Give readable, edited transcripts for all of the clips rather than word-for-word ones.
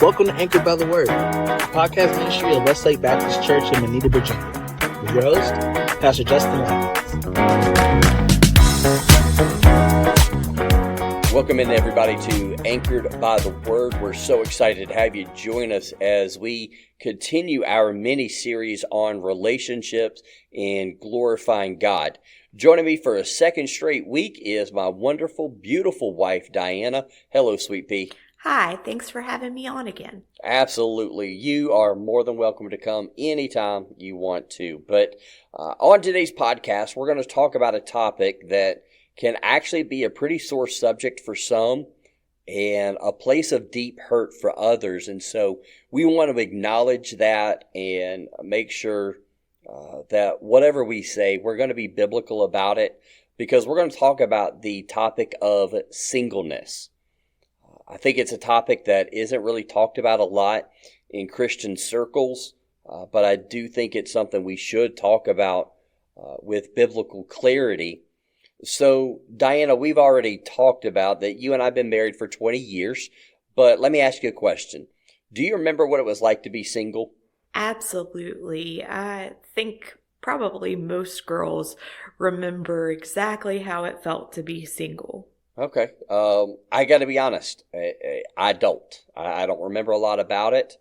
Welcome to Anchored by the Word, a podcast ministry of Westlake Baptist Church in Moneta, Virginia. With your host, Pastor Justin Likens. Welcome in, everybody, to Anchored by the Word. We're so excited to have you join us as we continue our mini-series on relationships and glorifying God. Joining me for a second straight week is my wonderful, beautiful wife, Diana. Hello, sweet pea. Hi, thanks for having me on again. Absolutely. You are more than welcome to come anytime you want to. But on today's podcast, we're going to talk about a topic that can actually be a pretty sore subject for some and a place of deep hurt for others. And so we want to acknowledge that and make sure that whatever we say, we're going to be biblical about it, because we're going to talk about the topic of singleness. I think it's a topic that isn't really talked about a lot in Christian circles, but I do think it's something we should talk about with biblical clarity. So, Diana, we've already talked about that you and I have been married for 20 years, but let me ask you a question. Do you remember what it was like to be single? Absolutely. I think probably most girls remember exactly how it felt to be single. Okay. I got to be honest. I don't. I don't remember a lot about it.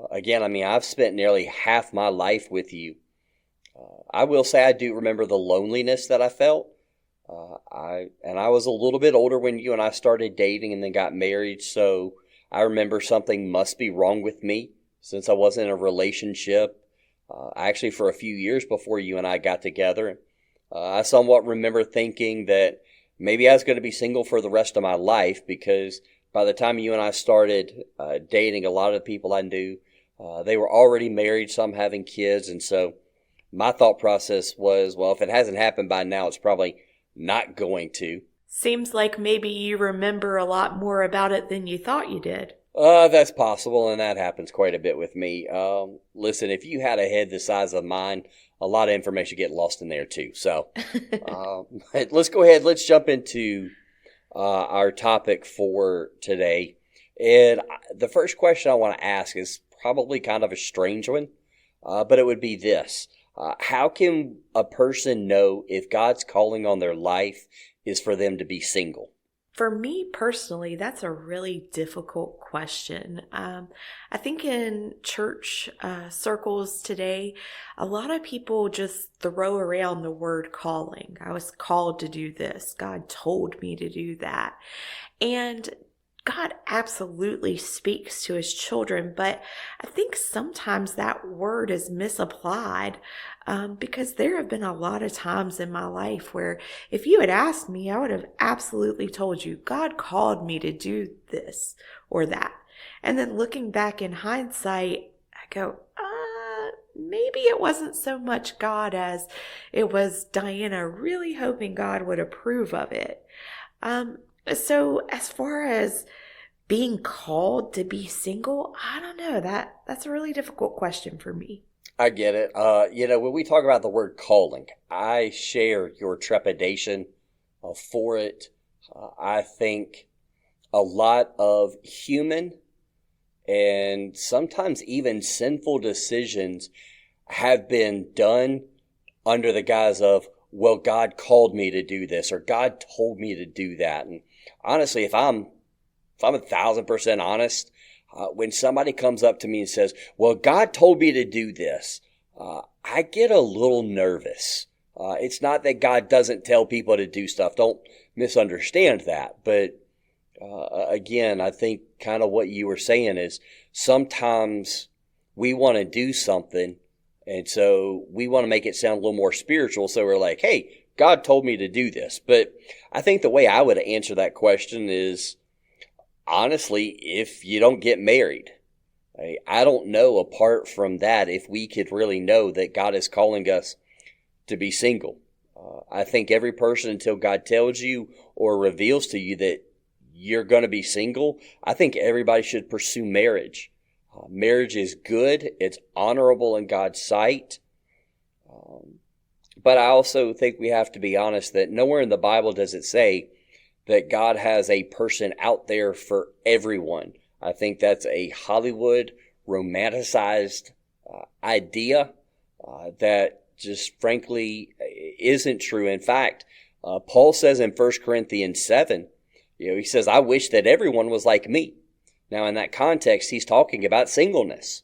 Again, I've spent nearly half my life with you. I will say I do remember the loneliness that I felt. I was a little bit older when you and I started dating and then got married, so I remember something must be wrong with me since I wasn't in a relationship. Actually, for a few years before you and I got together, I somewhat remember thinking that maybe I was going to be single for the rest of my life, because by the time you and I started dating, a lot of the people I knew, they were already married, some having kids. And so my thought process was, well, if it hasn't happened by now, it's probably not going to. Seems like maybe you remember a lot more about it than you thought you did. That's possible, and that happens quite a bit with me. Listen, if you had a head the size of mine, a lot of information get lost in there too. So let's go ahead. Let's jump into our topic for today. And the first question I want to ask is probably kind of a strange one, but it would be this. How can a person know if God's calling on their life is for them to be single? For me personally, that's a really difficult question. I think in church circles today, a lot of people just throw around the word calling. I was called to do this. God told me to do that. And God absolutely speaks to his children, but I think sometimes that word is misapplied because there have been a lot of times in my life where if you had asked me, I would have absolutely told you, God called me to do this or that. And then looking back in hindsight, I go, maybe it wasn't so much God as it was Diana really hoping God would approve of it. So as far as being called to be single, I don't know. That's a really difficult question for me. I get it. When we talk about the word calling, I share your trepidation for it. I think a lot of human and sometimes even sinful decisions have been done under the guise of, well, God called me to do this, or God told me to do that. And honestly, if I'm 1,000% honest, when somebody comes up to me and says, well, God told me to do this, I get a little nervous. It's not that God doesn't tell people to do stuff. Don't misunderstand that. But again, I think kind of what you were saying is sometimes we want to do something, and so we want to make it sound a little more spiritual. So we're like, hey, God told me to do this. But I think the way I would answer that question is, honestly, if you don't get married, I don't know apart from that if we could really know that God is calling us to be single. I think every person, until God tells you or reveals to you that you're going to be single, I think everybody should pursue marriage. Marriage is good. It's honorable in God's sight. But I also think we have to be honest that nowhere in the Bible does it say that God has a person out there for everyone. I think that's a Hollywood romanticized idea that just frankly isn't true. In fact, Paul says in 1 Corinthians 7, he says, I wish that everyone was like me. Now, in that context, he's talking about singleness.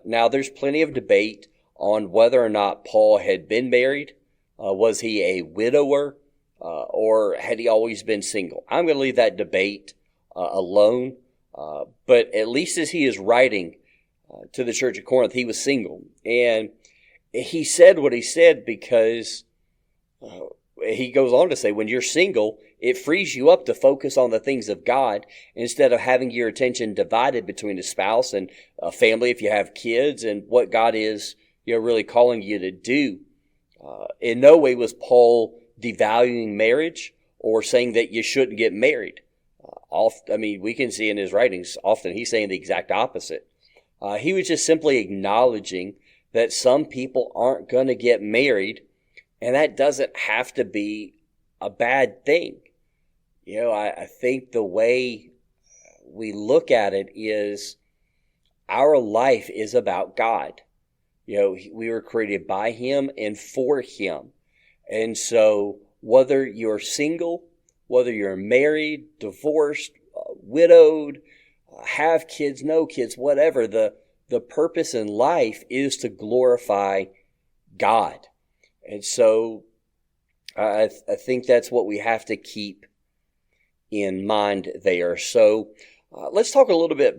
Now, there's plenty of debate on whether or not Paul had been married. Was he a widower, or had he always been single? I'm going to leave that debate alone. But at least as he is writing to the church of Corinth, he was single. And he said what he said because he goes on to say, when you're single, it frees you up to focus on the things of God instead of having your attention divided between a spouse and a family if you have kids and what God is really calling you to do. In no way was Paul devaluing marriage or saying that you shouldn't get married. We can see in his writings, often he's saying the exact opposite. He was just simply acknowledging that some people aren't going to get married, and that doesn't have to be a bad thing. I think the way we look at it is our life is about God. We were created by Him and for Him. And so whether you're single, whether you're married, divorced, widowed, have kids, no kids, whatever, the purpose in life is to glorify God. And so I think that's what we have to keep in mind there. So let's talk a little bit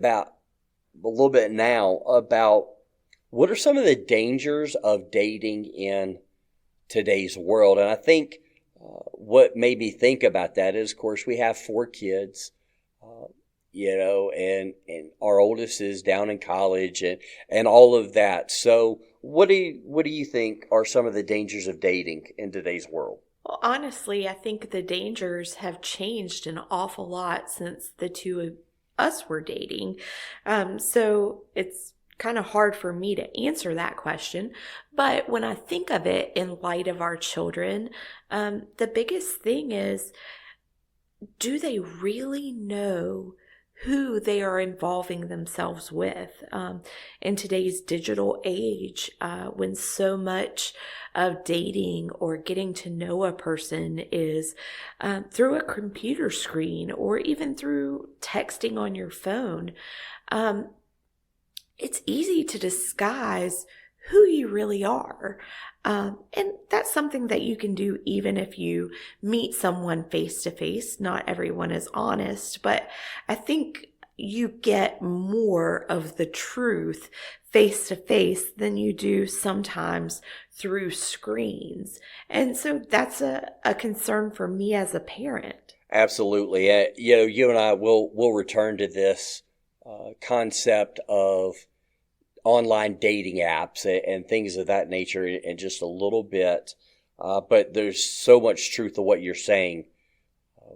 now about what are some of the dangers of dating in today's world. And I think what made me think about that is, of course, we have 4 kids, and our oldest is down in college and all of that. So what do you think are some of the dangers of dating in today's world? Well, honestly, I think the dangers have changed an awful lot since the two of us were dating. So it's kind of hard for me to answer that question. But when I think of it in light of our children, the biggest thing is, do they really know who they are involving themselves with? In today's digital age, when so much of dating or getting to know a person is through a computer screen or even through texting on your phone, it's easy to disguise who you really are. And that's something that you can do even if you meet someone face to face. Not everyone is honest, but I think you get more of the truth face to face than you do sometimes through screens. And so that's a concern for me as a parent. Absolutely. You and I will return to this concept of online dating apps and things of that nature in just a little bit. But there's so much truth to what you're saying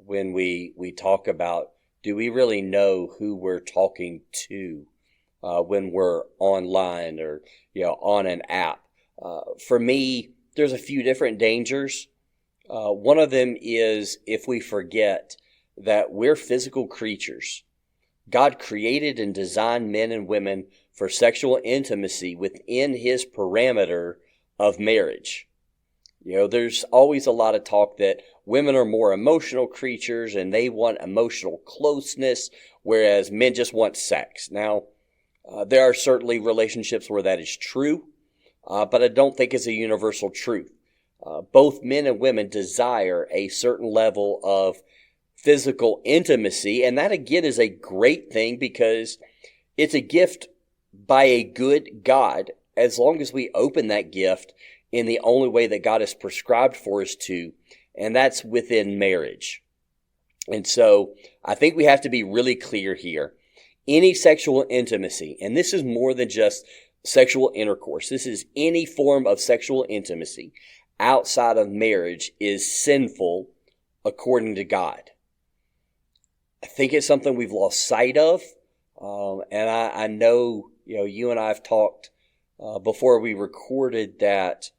when we talk about, do we really know who we're talking to when we're online or on an app? For me, there's a few different dangers. One of them is if we forget that we're physical creatures. God created and designed men and women for sexual intimacy within His parameter of marriage. There's always a lot of talk that women are more emotional creatures and they want emotional closeness, whereas men just want sex. Now, there are certainly relationships where that is true, but I don't think it's a universal truth. Both men and women desire a certain level of physical intimacy, and that again is a great thing because it's a gift by a good God, as long as we open that gift in the only way that God has prescribed for us to, and that's within marriage. And so I think we have to be really clear here. Any sexual intimacy, and this is more than just sexual intercourse, this is any form of sexual intimacy outside of marriage is sinful according to God. I think it's something we've lost sight of, and I know you and I have talked before we recorded that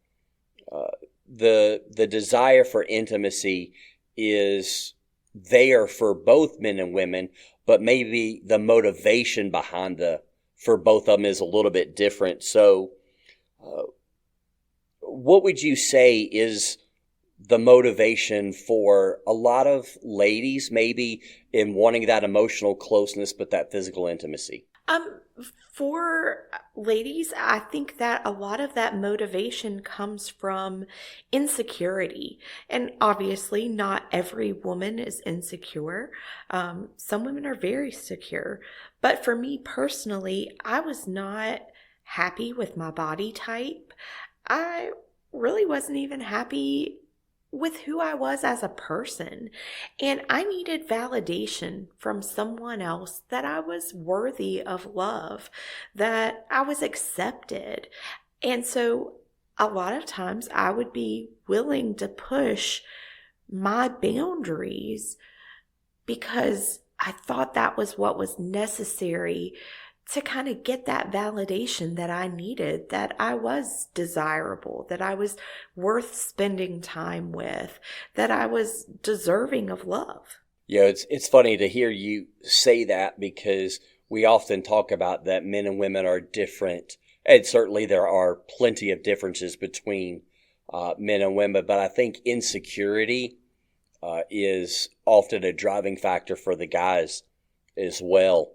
the desire for intimacy is there for both men and women, but maybe the motivation behind for both of them is a little bit different. So, what would you say is the motivation for a lot of ladies, maybe in wanting that emotional closeness, but that physical intimacy? For ladies, I think that a lot of that motivation comes from insecurity. And obviously, not every woman is insecure. Some women are very secure. But for me personally, I was not happy with my body type. I really wasn't even happy with who I was as a person. And I needed validation from someone else that I was worthy of love, that I was accepted. And so a lot of times I would be willing to push my boundaries because I thought that was what was necessary to kind of get that validation that I needed, that I was desirable, that I was worth spending time with, that I was deserving of love. Yeah, it's funny to hear you say that, because we often talk about that men and women are different, and certainly there are plenty of differences between men and women, but I think insecurity is often a driving factor for the guys as well.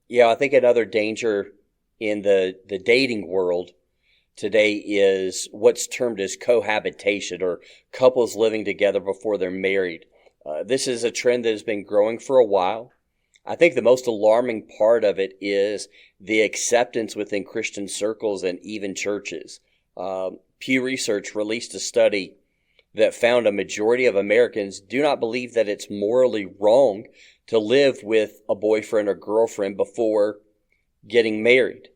Yeah, I think another danger in the dating world today is what's termed as cohabitation, or couples living together before they're married. This is a trend that has been growing for a while. I think the most alarming part of it is the acceptance within Christian circles and even churches. Pew Research released a study that found a majority of Americans do not believe that it's morally wrong to live with a boyfriend or girlfriend before getting married.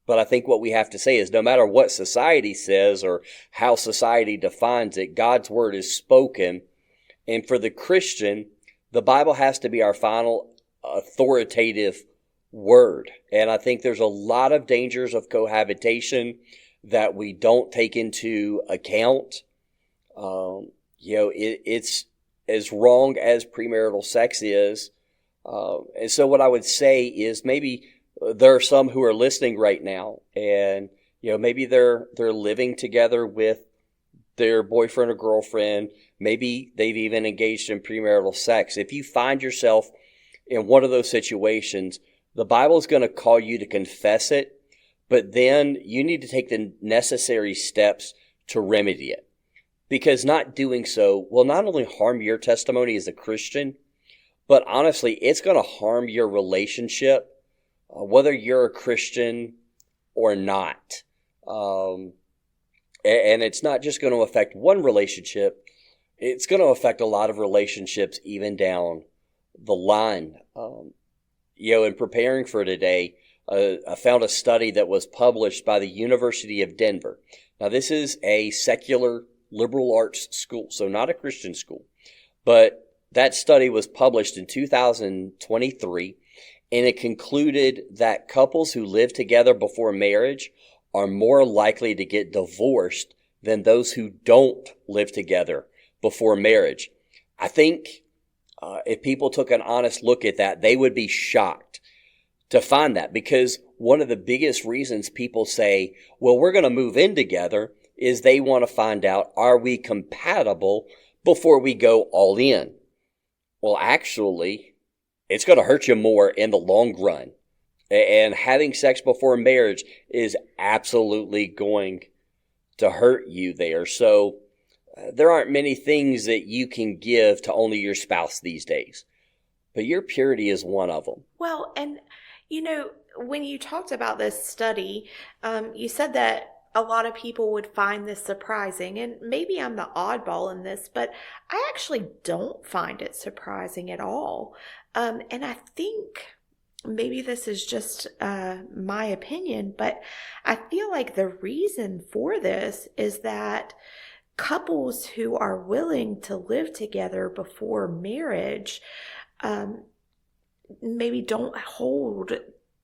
But I think what we have to say is no matter what society says or how society defines it, God's word is spoken. And for the Christian, the Bible has to be our final authoritative word. And I think there's a lot of dangers of cohabitation that we don't take into account. It's as wrong as premarital sex is. And so what I would say is maybe there are some who are listening right now, and maybe they're living together with their boyfriend or girlfriend. Maybe they've even engaged in premarital sex. If you find yourself in one of those situations, the Bible is going to call you to confess it, but then you need to take the necessary steps to remedy it. Because not doing so will not only harm your testimony as a Christian, but honestly, it's going to harm your relationship, whether you're a Christian or not. And it's not just going to affect one relationship. It's going to affect a lot of relationships even down the line. In preparing for today, I found a study that was published by the University of Denver. Now, this is a secular liberal arts school, so not a Christian school. But that study was published in 2023, and it concluded that couples who live together before marriage are more likely to get divorced than those who don't live together before marriage. I think if people took an honest look at that, they would be shocked to find that, because one of the biggest reasons people say, well, we're going to move in together, is they want to find out, are we compatible before we go all in? Well, actually, it's going to hurt you more in the long run. And having sex before marriage is absolutely going to hurt you there. So there aren't many things that you can give to only your spouse these days, but your purity is one of them. Well, and when you talked about this study, you said that a lot of people would find this surprising, and maybe I'm the oddball in this, but I actually don't find it surprising at all. And I think maybe this is just my opinion, but I feel like the reason for this is that couples who are willing to live together before marriage maybe don't hold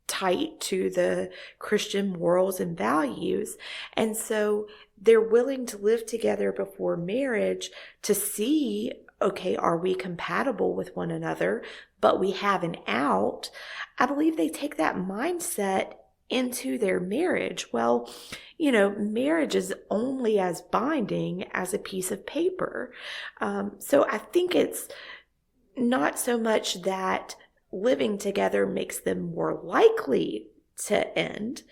tight to the Christian morals and values. And so they're willing to live together before marriage to see okay, are we compatible with one another? But we have an out. I believe they take that mindset into their marriage. Well, marriage is only as binding as a piece of paper. So I think it's not so much that living together makes them more likely to end,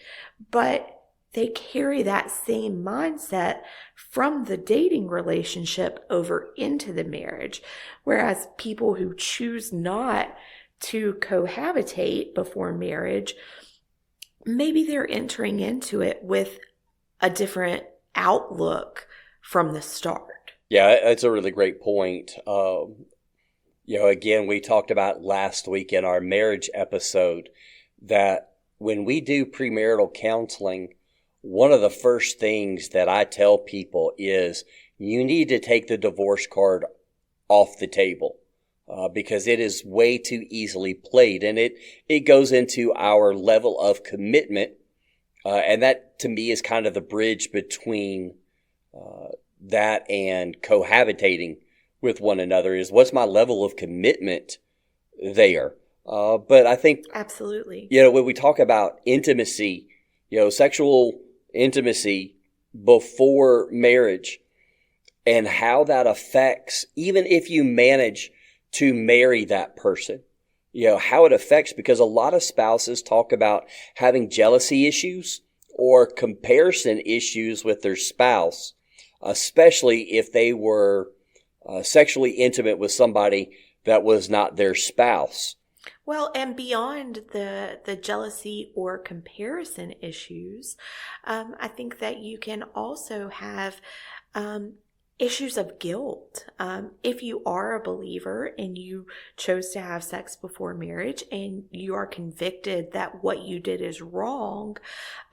but they carry that same mindset from the dating relationship over into the marriage. Whereas people who choose not to cohabitate before marriage, maybe they're entering into it with a different outlook from the start. Yeah, that's a really great point. Again, we talked about last week in our marriage episode that when we do premarital counseling, one of the first things that I tell people is you need to take the divorce card off the table because it is way too easily played, and it goes into our level of commitment, and that to me is kind of the bridge between that and cohabitating with one another is what's my level of commitment there. But I think absolutely, when we talk about intimacy, sexual intimacy before marriage and how that affects, even if you manage to marry that person, how it affects, because a lot of spouses talk about having jealousy issues or comparison issues with their spouse, especially if they were sexually intimate with somebody that was not their spouse. Well, and beyond the jealousy or comparison issues, I think that you can also have issues of guilt. If you are a believer and you chose to have sex before marriage and you are convicted that what you did is wrong,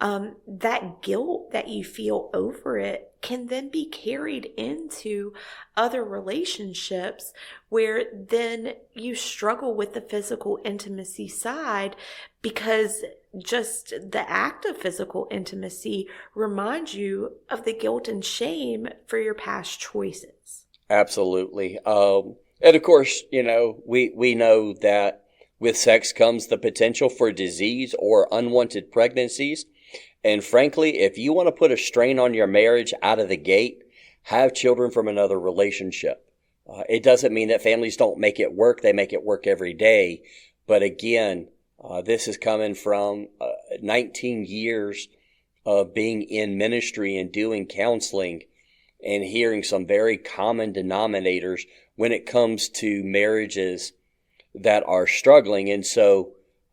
that guilt that you feel over it can then be carried into other relationships where then you struggle with the physical intimacy side because just the act of physical intimacy reminds you of the guilt and shame for your past choices. Absolutely. And of course, we know that with sex comes the potential for disease or unwanted pregnancies. And frankly, if you want to put a strain on your marriage out of the gate, have children from another relationship. It doesn't mean that families don't make it work. They make it work every day. But again, this is coming from 19 years of being in ministry and doing counseling and hearing some very common denominators when it comes to marriages that are struggling. And so,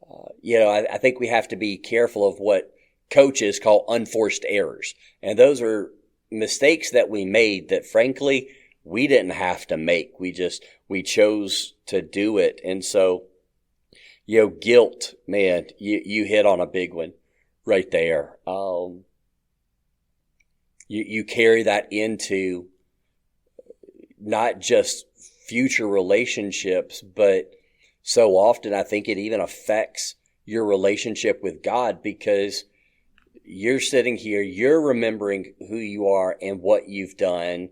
I think we have to be careful of what coaches call unforced errors. And those are mistakes that we made that frankly, we didn't have to make. We chose to do it. And so, guilt, man, you hit on a big one right there. You carry that into not just future relationships, but so often I think it even affects your relationship with God because you're sitting here, you're remembering who you are and what you've done.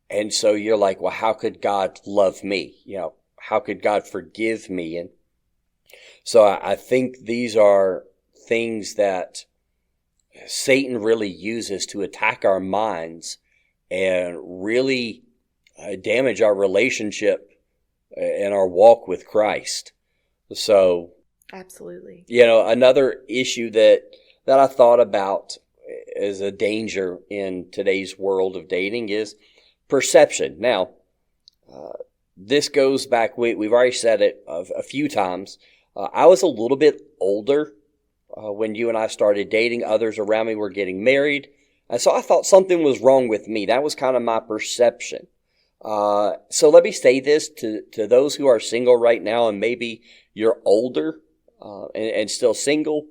And so you're like, well, how could God love me? How could God forgive me? And so I think these are things that Satan really uses to attack our minds and really damage our relationship and our walk with Christ. So, absolutely. Another issue that I thought about as a danger in today's world of dating is perception. Now, this goes back, we've already said it a few times. I was a little bit older when you and I started dating. Others around me were getting married. And so I thought something was wrong with me. That was kind of my perception. So let me say this to those who are single right now, and maybe you're older and still single.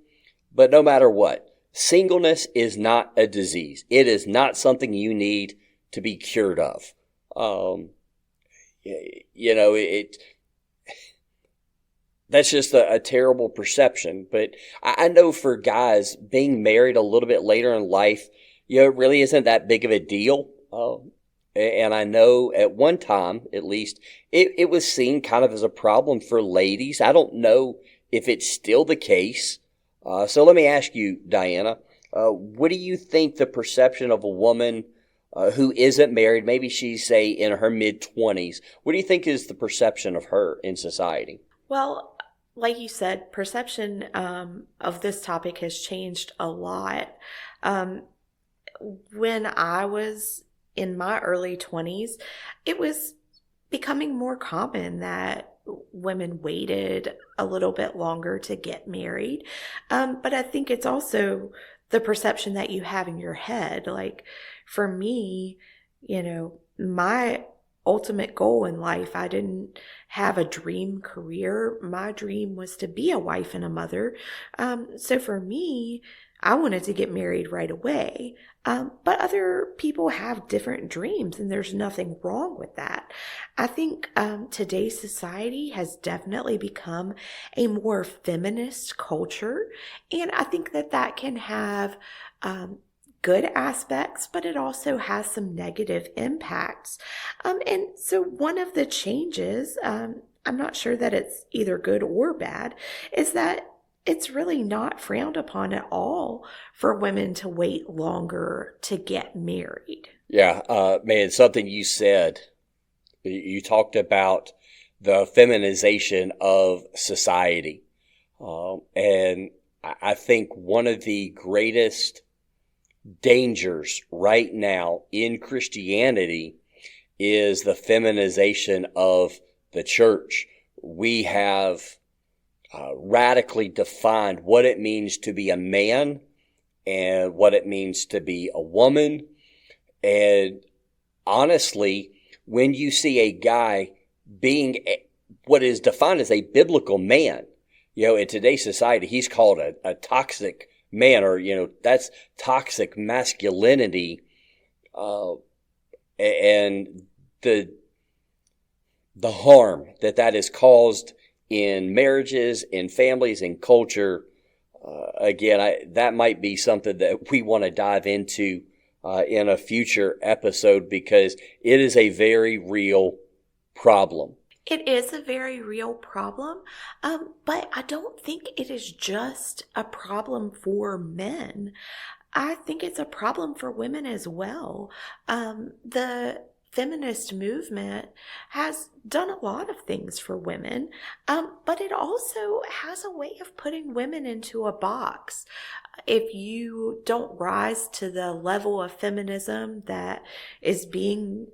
But no matter what, singleness is not a disease. It is not something you need to be cured of. That's just a terrible perception. But I know for guys, being married a little bit later in life, it really isn't that big of a deal. And I know at one time, at least, it was seen kind of as a problem for ladies. I don't know if it's still the case. So let me ask you, Diana, what do you think the perception of a woman who isn't married, maybe she's, say, in her mid-20s, what do you think is the perception of her in society? Well, like you said, perception of this topic has changed a lot. Um, when I was in my early 20s, it was becoming more common that women waited a little bit longer to get married. But I think it's also the perception that you have in your head. Like for me, my ultimate goal in life, I didn't have a dream career. My dream was to be a wife and a mother. So for me, I wanted to get married right away. But other people have different dreams, and there's nothing wrong with that. I think today's society has definitely become a more feminist culture, and I think that can have good aspects, but it also has some negative impacts. And so one of the changes, I'm not sure that it's either good or bad, is that it's really not frowned upon at all for women to wait longer to get married. Yeah, man, something you said, you talked about the feminization of society. And I think one of the greatest dangers right now in Christianity is the feminization of the church. We have radically defined what it means to be a man and what it means to be a woman. And honestly, when you see a guy being what is defined as a biblical man, in today's society, he's called a toxic man, or, that's toxic masculinity. And the harm that has caused in marriages, in families, in culture. Again, that might be something that we want to dive into in a future episode, because it is a very real problem. It is a very real problem, but I don't think it is just a problem for men. I think it's a problem for women as well. The feminist movement has done a lot of things for women, but it also has a way of putting women into a box. If you don't rise to the level of feminism that is being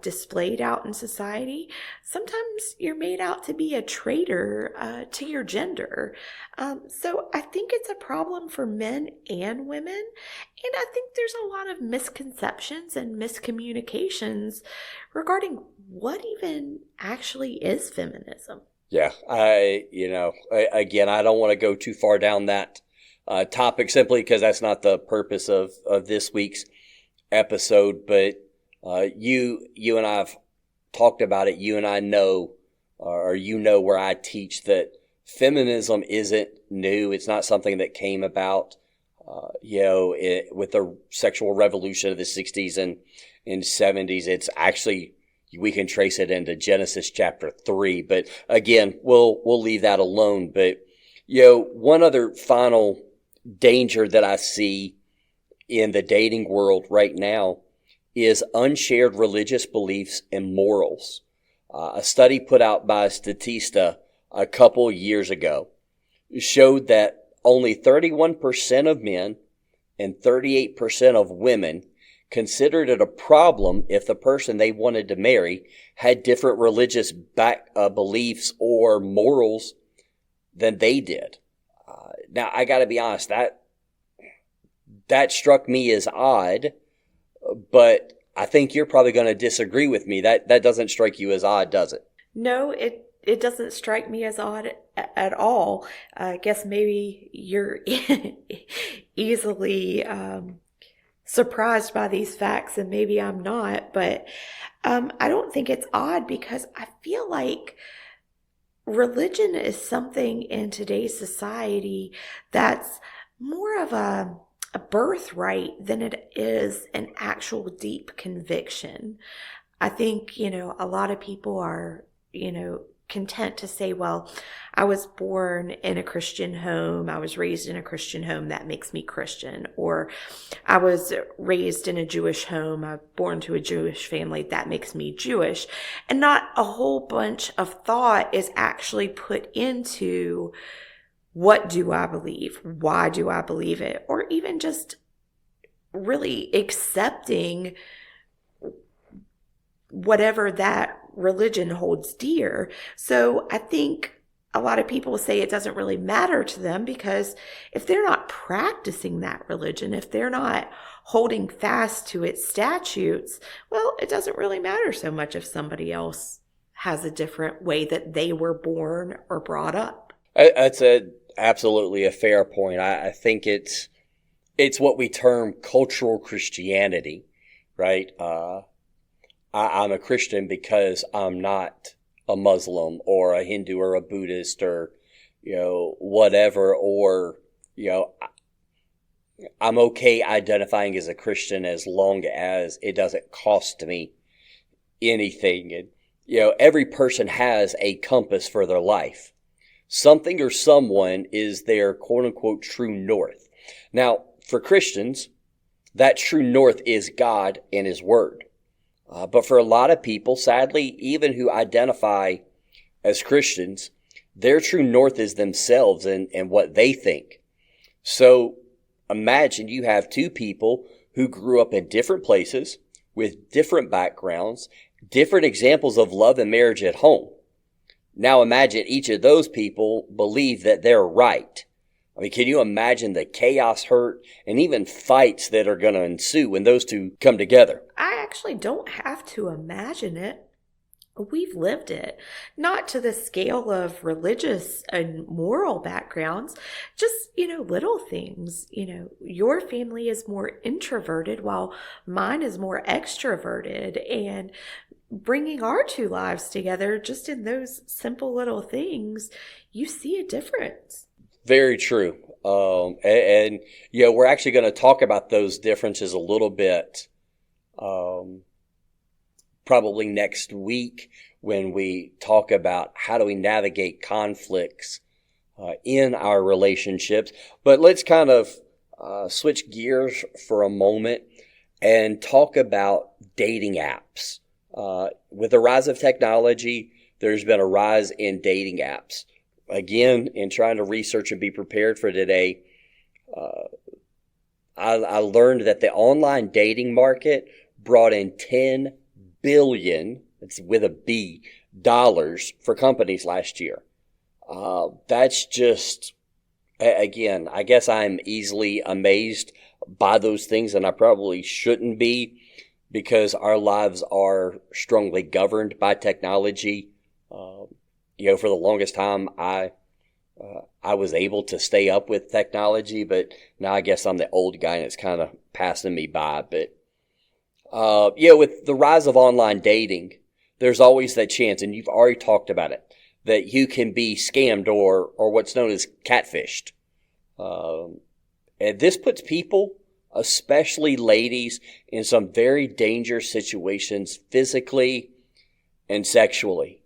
displayed out in society, sometimes you're made out to be a traitor to your gender. So I think it's a problem for men and women. And I think there's a lot of misconceptions and miscommunications regarding what even actually is feminism. Yeah, again, I don't want to go too far down that topic, simply because that's not the purpose of this week's episode. But you and I have talked about it. You and I know, or where I teach that feminism isn't new. It's not something that came about, with the sexual revolution of the 60s and 70s. It's actually, we can trace it into Genesis chapter 3. But again, we'll leave that alone. But, one other final danger that I see in the dating world right now is unshared religious beliefs and morals. A study put out by Statista a couple years ago showed that only 31% of men and 38% of women considered it a problem if the person they wanted to marry had different religious beliefs or morals than they did. Now, I got to be honest, that struck me as odd. But I think you're probably going to disagree with me. That doesn't strike you as odd, does it? No, it doesn't strike me as odd at all. I guess maybe you're easily surprised by these facts, and maybe I'm not. But I don't think it's odd, because I feel like religion is something in today's society that's more of a a birthright than it is an actual deep conviction. I think, a lot of people are, content to say, well, I was born in a Christian home. I was raised in a Christian home. That makes me Christian. Or I was raised in a Jewish home. I'm born to a Jewish family. That makes me Jewish. And not a whole bunch of thought is actually put into what do I believe? Why do I believe it? Or even just really accepting whatever that religion holds dear. So I think a lot of people say it doesn't really matter to them because if they're not practicing that religion, if they're not holding fast to its statutes, well, it doesn't really matter so much if somebody else has a different way that they were born or brought up. That's absolutely a fair point. I think it's what we term cultural Christianity, right? I'm a Christian because I'm not a Muslim or a Hindu or a Buddhist or, whatever, or, I'm okay identifying as a Christian as long as it doesn't cost me anything. And, every person has a compass for their life. Something or someone is their quote unquote true north. Now, for Christians, that true north is God and His Word. But for a lot of people, sadly, even who identify as Christians, their true north is themselves and what they think. So imagine you have two people who grew up in different places with different backgrounds, different examples of love and marriage at home. Now imagine each of those people believe that they're right. I mean, can you imagine the chaos, hurt, and even fights that are going to ensue when those two come together? I actually don't have to imagine it. We've lived it. Not to the scale of religious and moral backgrounds, just, little things. Your family is more introverted while mine is more extroverted. And bringing our two lives together, just in those simple little things, you see a difference. Very true. And we're actually going to talk about those differences a little bit, probably next week when we talk about how do we navigate conflicts, in our relationships. But let's kind of, switch gears for a moment and talk about dating apps. With the rise of technology, there's been a rise in dating apps. Again, in trying to research and be prepared for today, I learned that the online dating market brought in $10 billion, it's with a B, dollars for companies last year. That's just, again, I guess I'm easily amazed by those things, and I probably shouldn't be because our lives are strongly governed by technology. For the longest time, I was able to stay up with technology, but now I guess I'm the old guy and it's kind of passing me by. But, with the rise of online dating, there's always that chance, and you've already talked about it, that you can be scammed or what's known as catfished. And this puts people, especially ladies, in some very dangerous situations physically and sexually.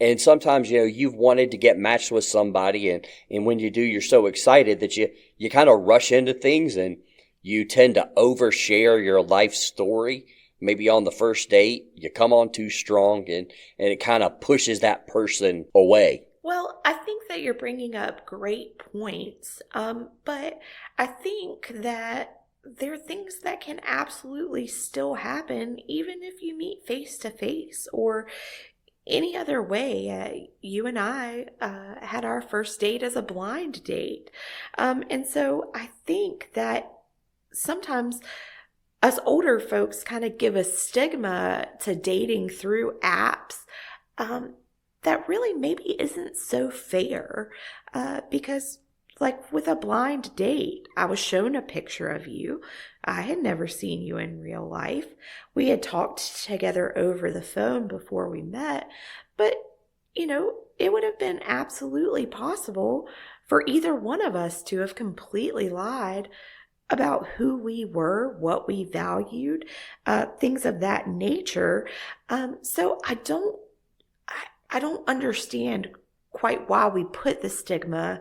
And sometimes, you've wanted to get matched with somebody, and when you do, you're so excited that you kind of rush into things and you tend to overshare your life story. Maybe on the first date, you come on too strong and it kind of pushes that person away. Well, I think that you're bringing up great points, but I think that there are things that can absolutely still happen even if you meet face to face or any other way. You and I had our first date as a blind date. And so I think that sometimes us older folks kind of give a stigma to dating through apps that really maybe isn't so fair because like with a blind date, I was shown a picture of you. I had never seen you in real life. We had talked together over the phone before we met, but it would have been absolutely possible for either one of us to have completely lied about who we were, what we valued, things of that nature. So I don't understand quite why we put the stigma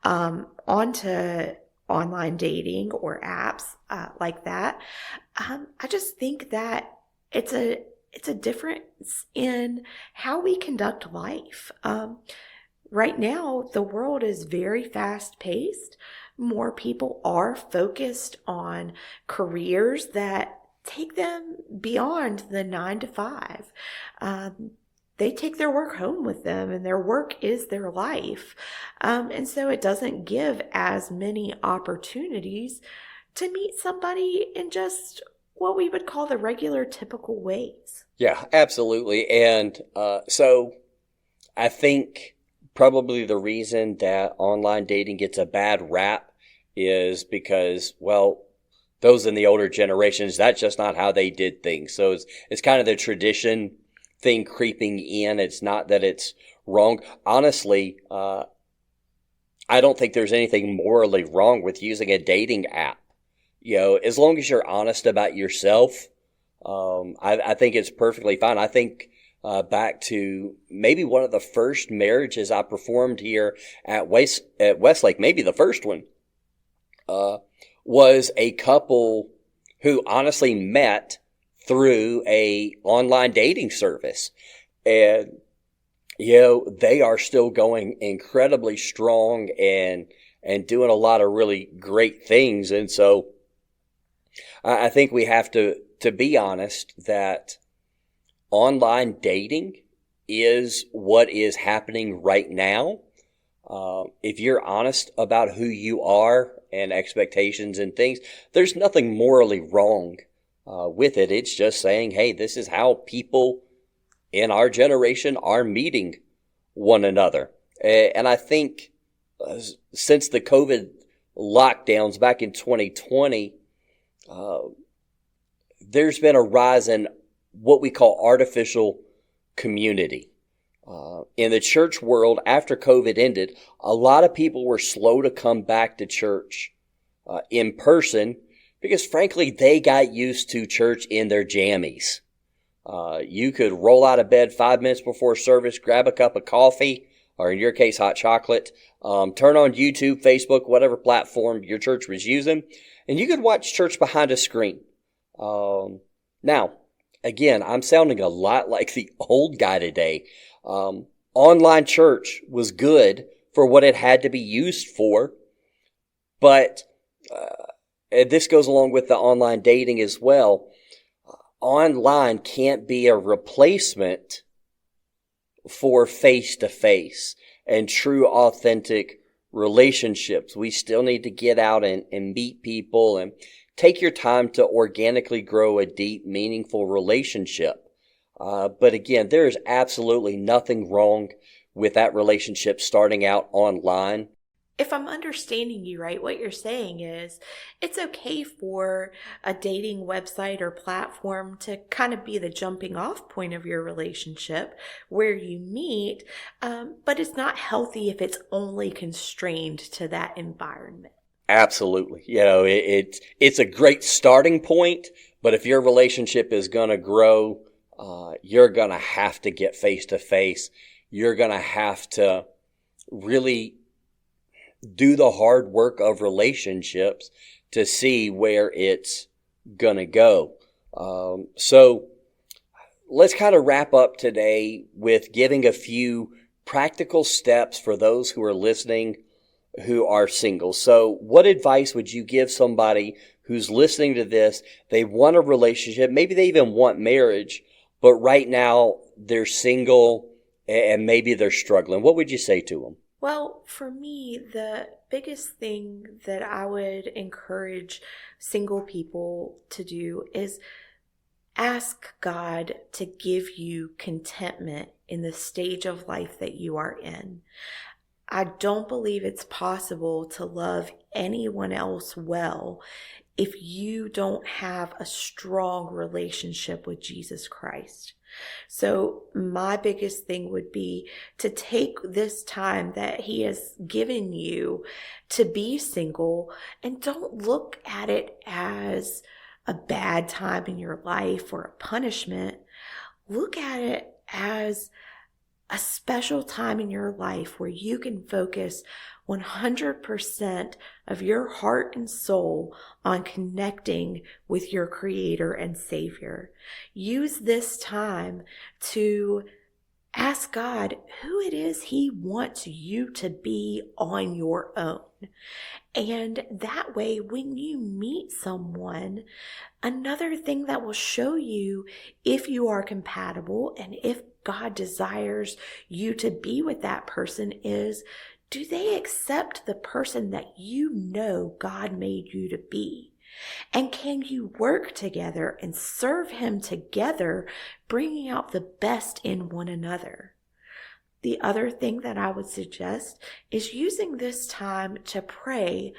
onto online dating or apps like that. I just think that it's a difference in how we conduct life. Right now, the world is very fast paced. More people are focused on careers that take them beyond the 9 to 5. They take their work home with them, and their work is their life. And so it doesn't give as many opportunities to meet somebody in just what we would call the regular, typical ways. Yeah, absolutely. And so I think probably the reason that online dating gets a bad rap is because, well, those in the older generations, that's just not how they did things. So it's kind of the tradition thing creeping in. It's not that it's wrong. Honestly, I don't think there's anything morally wrong with using a dating app. As long as you're honest about yourself, I think it's perfectly fine. I think back to maybe one of the first marriages I performed here at Westlake, maybe the first one, was a couple who honestly met through a online dating service. And, they are still going incredibly strong and doing a lot of really great things. And so I think we have to be honest that online dating is what is happening right now. If you're honest about who you are and expectations and things, there's nothing morally wrong with it. It's just saying, hey, this is how people in our generation are meeting one another. And I think since the COVID lockdowns back in 2020, there's been a rise in what we call artificial community. In the church world, after COVID ended, a lot of people were slow to come back to church in person because, frankly, they got used to church in their jammies. You could roll out of bed 5 minutes before service, grab a cup of coffee, or in your case, hot chocolate, turn on YouTube, Facebook, whatever platform your church was using, and you could watch church behind a screen. Now, again, I'm sounding a lot like the old guy today. Online church was good for what it had to be used for, but and this goes along with the online dating as well. Online can't be a replacement for face-to-face and true, authentic relationships. We still need to get out and meet people and take your time to organically grow a deep, meaningful relationship. But again, there is absolutely nothing wrong with that relationship starting out online. If I'm understanding you right, what you're saying is it's okay for a dating website or platform to kind of be the jumping off point of your relationship where you meet, but it's not healthy if it's only constrained to that environment. Absolutely. It's a great starting point, but if your relationship is going to grow, you're going to have to get face to face. You're going to have to really do the hard work of relationships to see where it's going to go. So let's kind of wrap up today with giving a few practical steps for those who are listening who are single. So what advice would you give somebody who's listening to this? They want a relationship. Maybe they even want marriage, but right now they're single and maybe they're struggling. What would you say to them? Well, for me, the biggest thing that I would encourage single people to do is ask God to give you contentment in the stage of life that you are in. I don't believe it's possible to love anyone else well if you don't have a strong relationship with Jesus Christ. So my biggest thing would be to take this time that he has given you to be single, and don't look at it as a bad time in your life or a punishment. Look at it as a special time in your life where you can focus 100% of your heart and soul on connecting with your Creator and Savior. Use this time to ask God who it is he wants you to be on your own. And that way, when you meet someone, another thing that will show you if you are compatible and if God desires you to be with that person is, do they accept the person that you know God made you to be? And can you work together and serve him together, bringing out the best in one another? The other thing that I would suggest is using this time to pray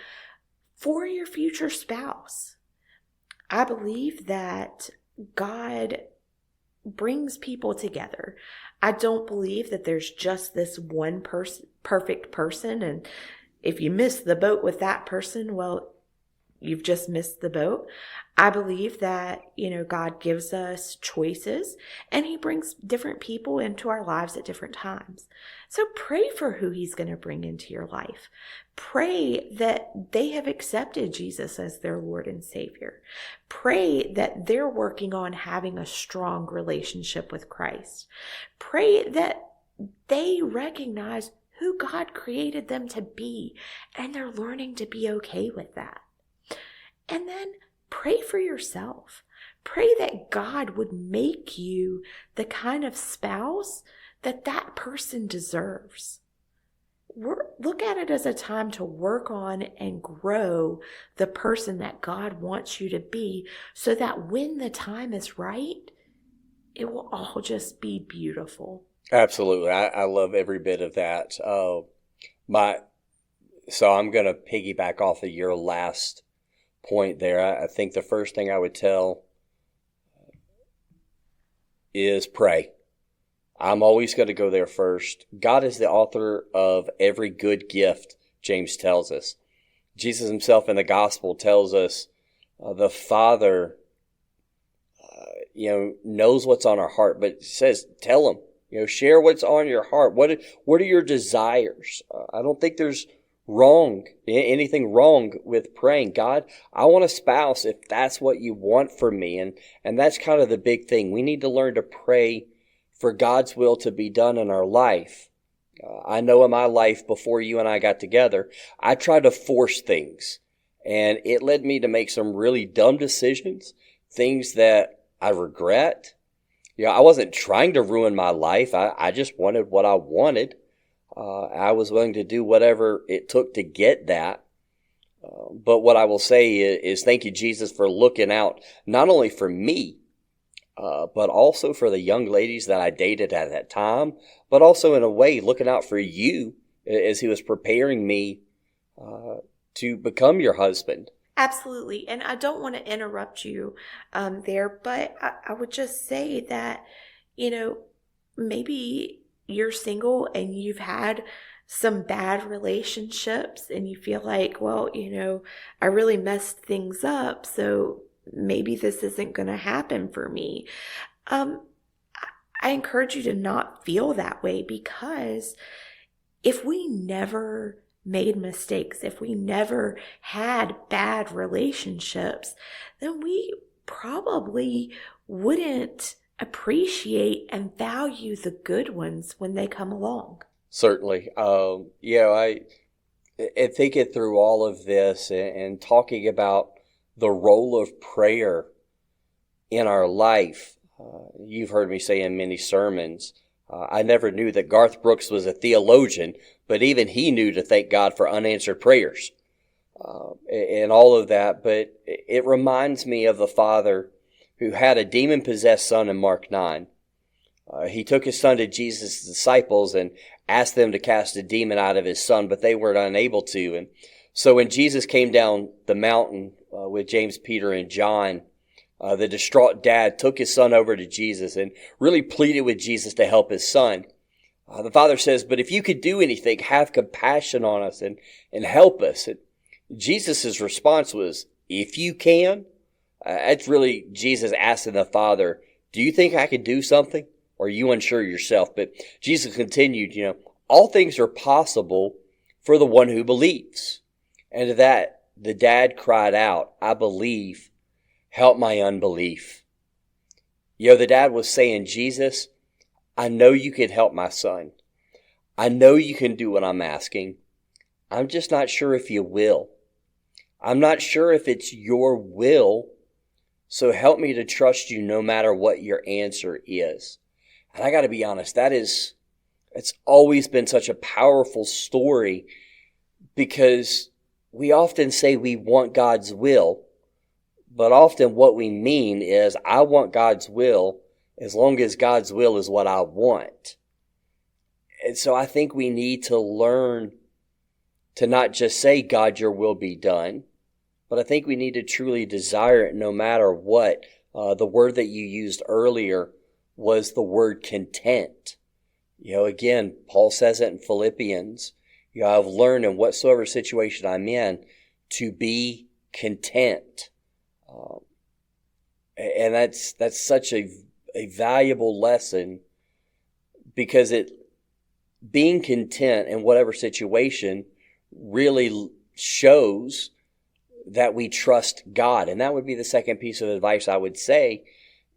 for your future spouse. I believe that God brings people together. I don't believe that there's just this one perfect person, and if you miss the boat with that person, well, you've just missed the boat. I believe that, God gives us choices and he brings different people into our lives at different times. So pray for who he's going to bring into your life. Pray that they have accepted Jesus as their Lord and Savior. Pray that they're working on having a strong relationship with Christ. Pray that they recognize who God created them to be and they're learning to be okay with that. And then pray for yourself. Pray that God would make you the kind of spouse that that person deserves. Look at it as a time to work on and grow the person that God wants you to be, so that when the time is right, it will all just be beautiful. Absolutely. I love every bit of that. So I'm going to piggyback off of your last point there. I think the first thing I would tell is pray. I'm always going to go there first. God is the author of every good gift, James tells us. Jesus himself in the gospel tells us the Father, knows what's on our heart, but says, tell him, share what's on your heart. What are your desires? I don't think there's anything wrong with praying, God, I want a spouse if that's what you want for me. And that's kind of the big thing. We need to learn to pray for God's will to be done in our life. I know in my life before you and I got together, I tried to force things, and it led me to make some really dumb decisions, things that I regret. I wasn't trying to ruin my life. I just wanted what I wanted. I was willing to do whatever it took to get that. But what I will say is thank you, Jesus, for looking out not only for me, but also for the young ladies that I dated at that time, but also in a way looking out for you as he was preparing me to become your husband. Absolutely. And I don't want to interrupt you there, but I would just say that, maybe you're single and you've had some bad relationships and you feel like, well, I really messed things up, so maybe this isn't going to happen for me. I encourage you to not feel that way, because if we never made mistakes, if we never had bad relationships, then we probably wouldn't appreciate and value the good ones when they come along. Certainly. I thinking through all of this and talking about the role of prayer in our life. You've heard me say in many sermons, I never knew that Garth Brooks was a theologian, but even he knew to thank God for unanswered prayers and all of that. But it reminds me of the father who had a demon-possessed son in Mark 9. He took his son to Jesus' disciples, and asked them to cast a demon out of his son, but they were unable to. And so when Jesus came down the mountain with James, Peter, and John, the distraught dad took his son over to Jesus and really pleaded with Jesus to help his son. The father says, but if you could do anything, have compassion on us and help us. And Jesus' response was, if you can. That's really Jesus asking the father, do you think I could do something? Or are you unsure yourself? But Jesus continued, all things are possible for the one who believes. And to that, the dad cried out, I believe, help my unbelief. The dad was saying, Jesus, I know you can help my son. I know you can do what I'm asking. I'm just not sure if you will. I'm not sure if it's your will. So help me to trust you no matter what your answer is. And I got to be honest, it's always been such a powerful story, because we often say we want God's will, but often what we mean is I want God's will as long as God's will is what I want. And so I think we need to learn to not just say, God, your will be done, but I think we need to truly desire it no matter what. The word that you used earlier was the word content. Again, Paul says it in Philippians. I've learned in whatsoever situation I'm in to be content. And that's such a valuable lesson, because being content in whatever situation really shows that we trust God. And that would be the second piece of advice I would say,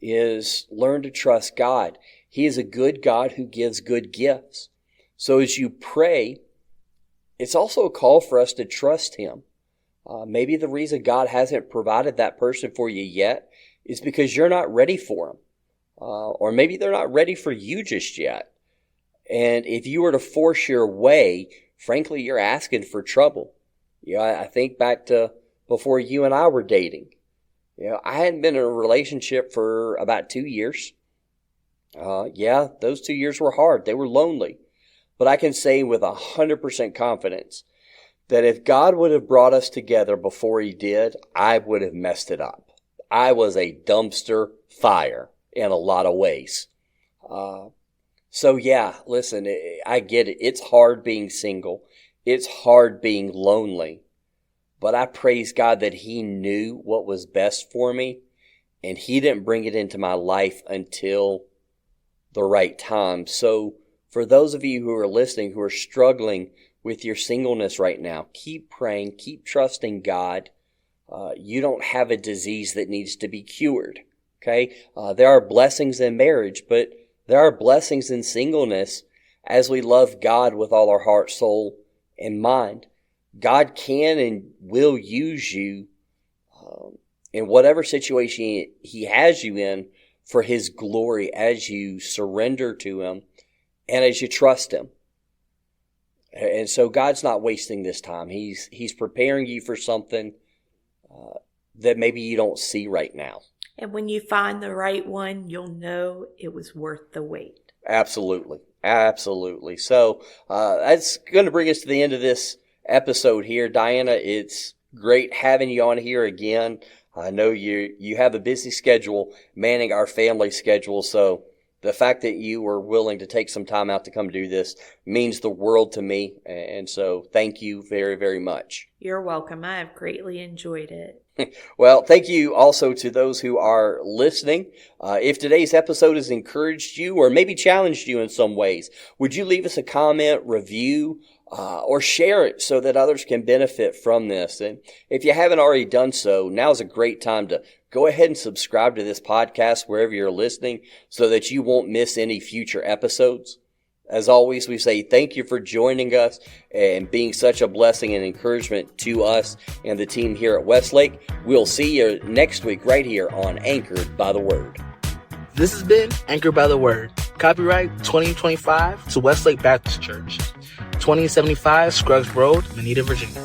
is learn to trust God. He is a good God who gives good gifts. So as you pray, it's also a call for us to trust Him. Maybe the reason God hasn't provided that person for you yet is because you're not ready for them. Or maybe they're not ready for you just yet. And if you were to force your way, frankly, you're asking for trouble. I think back to before you and I were dating. I hadn't been in a relationship for about 2 years. Those 2 years were hard. They were lonely. But I can say with 100% confidence that if God would have brought us together before He did, I would have messed it up. I was a dumpster fire in a lot of ways. Listen, I get it. It's hard being single. It's hard being lonely. But I praise God that He knew what was best for me, and He didn't bring it into my life until the right time. So for those of you who are listening, who are struggling with your singleness right now, keep praying, keep trusting God. You don't have a disease that needs to be cured. Okay? There are blessings in marriage, but there are blessings in singleness as we love God with all our heart, soul, and mind. God can and will use you in whatever situation He has you in for His glory as you surrender to Him and as you trust Him. And so God's not wasting this time. He's preparing you for something that maybe you don't see right now. And when you find the right one, you'll know it was worth the wait. Absolutely. Absolutely. So that's going to bring us to the end of this episode here. Diana, it's great having you on here again. I know you have a busy schedule manning our family schedule, so the fact that you were willing to take some time out to come do this means the world to me, and so thank you very, very much. You're welcome. I have greatly enjoyed it. Well, thank you also to those who are listening. If today's episode has encouraged you or maybe challenged you in some ways, would you leave us a comment, review, or share it so that others can benefit from this? And if you haven't already done so, now's a great time to go ahead and subscribe to this podcast wherever you're listening so that you won't miss any future episodes. As always, we say thank you for joining us and being such a blessing and encouragement to us and the team here at Westlake. We'll see you next week right here on Anchored by the Word. This has been Anchored by the Word. Copyright 2025 to Westlake Baptist Church, 2075 Scruggs Road, Moneta, Virginia.